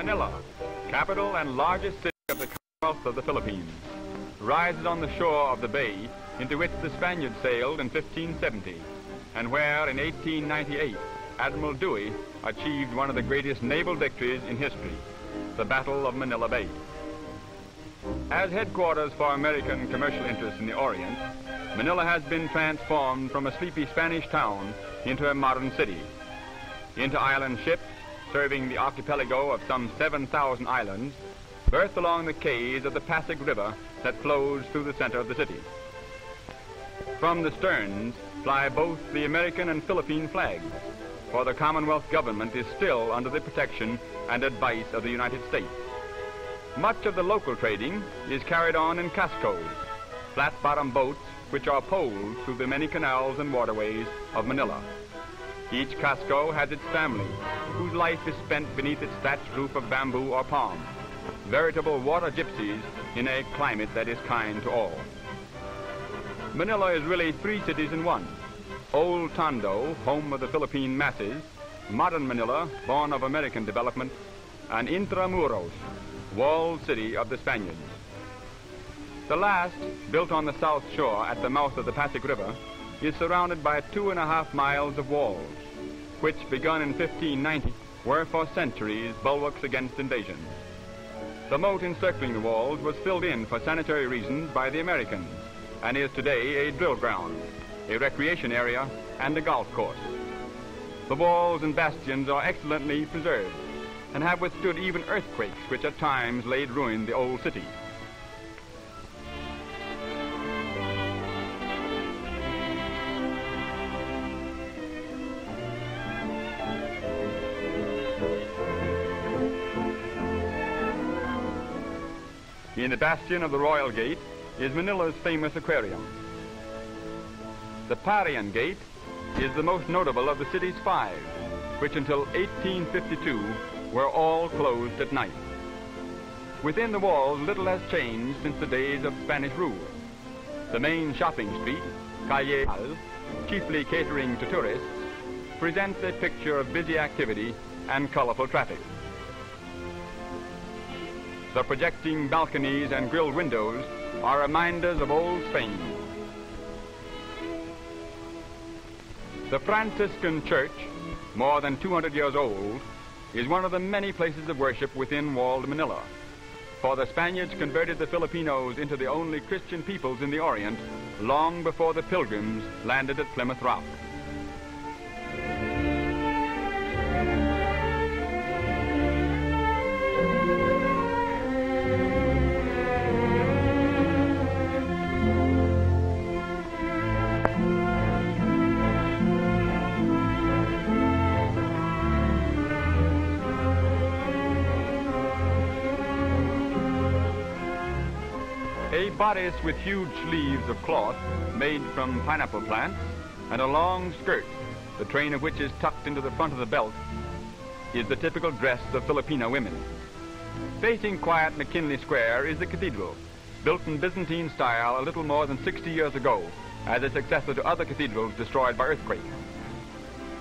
Manila, capital and largest city of the Commonwealth of the Philippines, rises on the shore of the bay into which the Spaniards sailed in 1570, and where in 1898 Admiral Dewey achieved one of the greatest naval victories in history, the Battle of Manila Bay. As headquarters for American commercial interests in the Orient, Manila has been transformed from a sleepy Spanish town into a modern city. Inter-island ships, serving the archipelago of some 7,000 islands, berth along the quays of the Pasig River that flows through the center of the city. From the sterns fly both the American and Philippine flags, for the Commonwealth government is still under the protection and advice of the United States. Much of the local trading is carried on in cascos, flat-bottom boats which are poled through the many canals and waterways of Manila. Each casco has its family, whose life is spent beneath its thatched roof of bamboo or palm, veritable water gypsies in a climate that is kind to all. Manila is really three cities in one. Old Tondo, home of the Philippine masses, modern Manila, born of American development, and Intramuros, walled city of the Spaniards. The last, built on the south shore at the mouth of the Pasig River, is surrounded by 2.5 miles of walls, which, begun in 1590, were for centuries bulwarks against invasion. The moat encircling the walls was filled in for sanitary reasons by the Americans, and is today a drill ground, a recreation area, and a golf course. The walls and bastions are excellently preserved, and have withstood even earthquakes which at times laid ruin the old city. In the bastion of the Royal Gate is Manila's famous aquarium. The Parian Gate is the most notable of the city's 5, which until 1852 were all closed at night. Within the walls, little has changed since the days of Spanish rule. The main shopping street, Calle, chiefly catering to tourists, presents a picture of busy activity and colorful traffic. The projecting balconies and grilled windows are reminders of old Spain. The Franciscan Church, more than 200 years old, is one of the many places of worship within walled Manila, for the Spaniards converted the Filipinos into the only Christian peoples in the Orient long before the Pilgrims landed at Plymouth Rock. A bodice with huge sleeves of cloth made from pineapple plants and a long skirt, the train of which is tucked into the front of the belt, is the typical dress of Filipino women. Facing quiet McKinley Square is the cathedral, built in Byzantine style a little more than 60 years ago as a successor to other cathedrals destroyed by earthquake.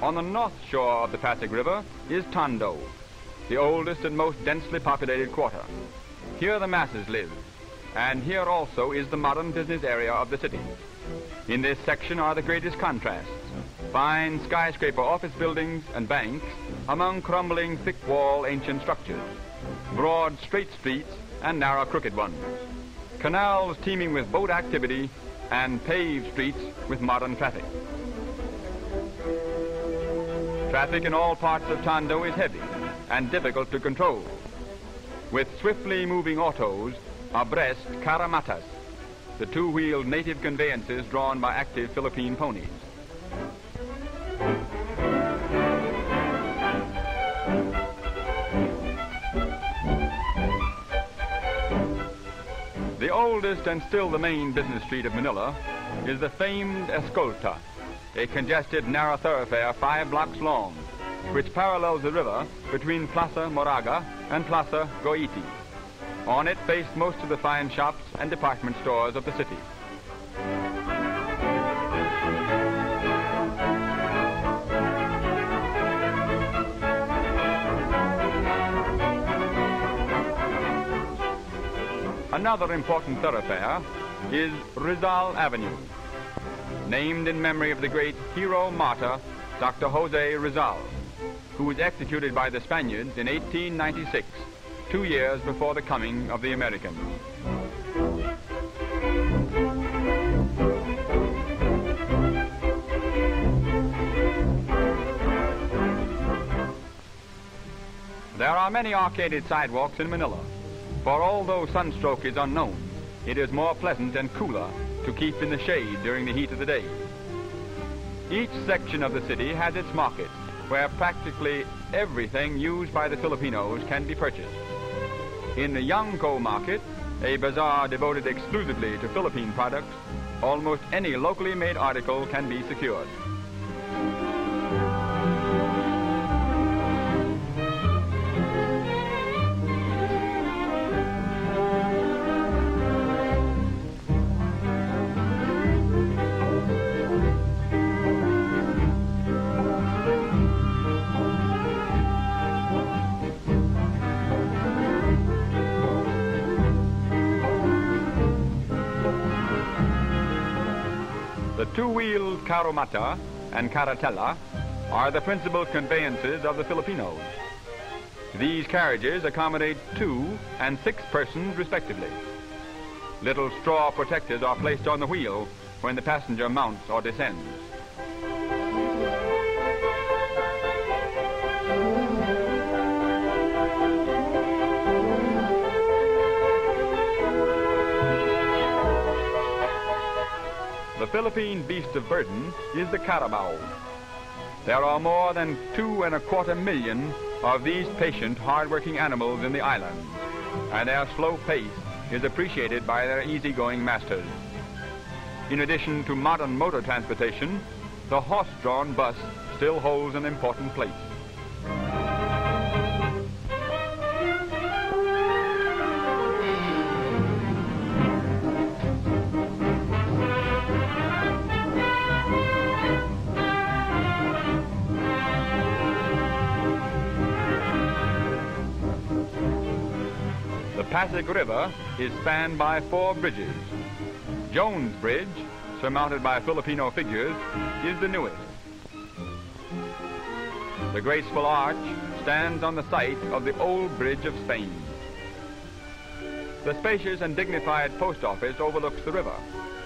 On the north shore of the Pasig River is Tondo, the oldest and most densely populated quarter. Here the masses live, and here also is the modern business area of the city. In this section are the greatest contrasts: fine skyscraper office buildings and banks among crumbling thick-wall ancient structures, broad straight streets and narrow crooked ones, canals teeming with boat activity, and paved streets with modern traffic. Traffic in all parts of Tondo is heavy and difficult to control. With swiftly moving autos abreast caramatas, the two-wheeled native conveyances drawn by active Philippine ponies. The oldest and still the main business street of Manila is the famed Escolta, a congested narrow thoroughfare 5 blocks long, which parallels the river between Plaza Moraga and Plaza Goiti. On it face most of the fine shops and department stores of the city. Another important thoroughfare is Rizal Avenue, named in memory of the great hero martyr, Dr. Jose Rizal, who was executed by the Spaniards in 1896, 2 years before the coming of the Americans. There are many arcaded sidewalks in Manila, for although sunstroke is unknown, it is more pleasant and cooler to keep in the shade during the heat of the day. Each section of the city has its market, where practically everything used by the Filipinos can be purchased. In the Yangko market, a bazaar devoted exclusively to Philippine products, almost any locally made article can be secured. The two-wheeled carromata and carretela are the principal conveyances of the Filipinos. These carriages accommodate 2 and 6 persons respectively. Little straw protectors are placed on the wheel when the passenger mounts or descends. The Philippine beast of burden is the carabao. There are more than 2.25 million of these patient, hard-working animals in the island, and their slow pace is appreciated by their easygoing masters. In addition to modern motor transportation, the horse-drawn bus still holds an important place. The Pasig River is spanned by 4 bridges. Jones Bridge, surmounted by Filipino figures, is the newest. The graceful arch stands on the site of the old bridge of Spain. The spacious and dignified post office overlooks the river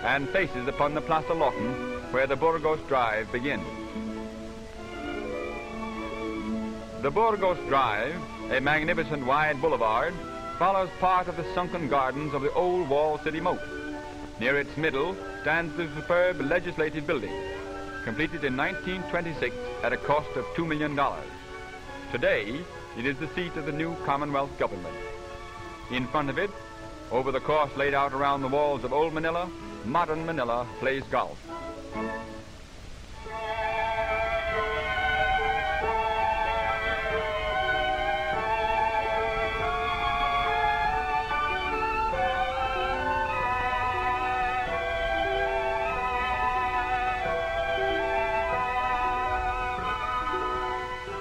and faces upon the Plaza Lawton, where the Burgos Drive begins. The Burgos Drive, a magnificent wide boulevard, follows part of the sunken gardens of the old wall city moat. Near its middle stands the superb legislative building, completed in 1926 at a cost of $2 million. Today, it is the seat of the new Commonwealth government. In front of it, over the course laid out around the walls of old Manila, modern Manila plays golf.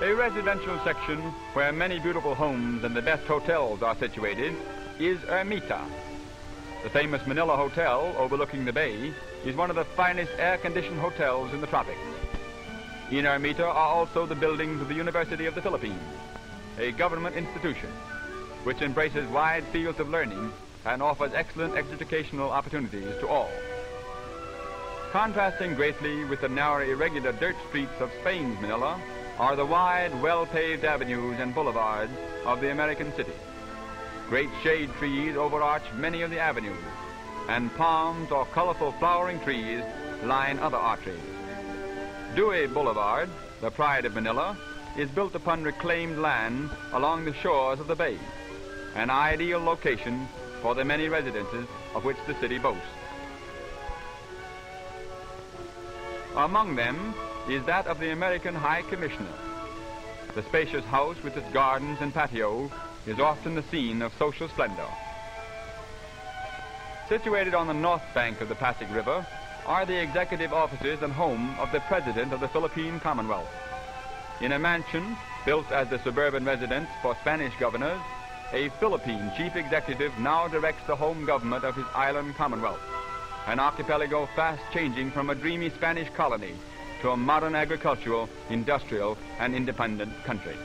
A residential section where many beautiful homes and the best hotels are situated is Ermita. The famous Manila Hotel overlooking the bay is one of the finest air-conditioned hotels in the tropics. In Ermita are also the buildings of the University of the Philippines, a government institution which embraces wide fields of learning and offers excellent educational opportunities to all. Contrasting greatly with the narrow, irregular dirt streets of Spain's Manila are the wide, well-paved avenues and boulevards of the American city. Great shade trees overarch many of the avenues, and palms or colorful flowering trees line other arteries. Dewey Boulevard, the pride of Manila, is built upon reclaimed land along the shores of the bay, an ideal location for the many residences of which the city boasts. Among them is that of the American High Commissioner. The spacious house with its gardens and patio is often the scene of social splendor. Situated on the north bank of the Pasig River are the executive offices and home of the President of the Philippine Commonwealth. In a mansion built as the suburban residence for Spanish governors, a Philippine chief executive now directs the home government of his island commonwealth, an archipelago fast changing from a dreamy Spanish colony to a modern agricultural, industrial, and independent country.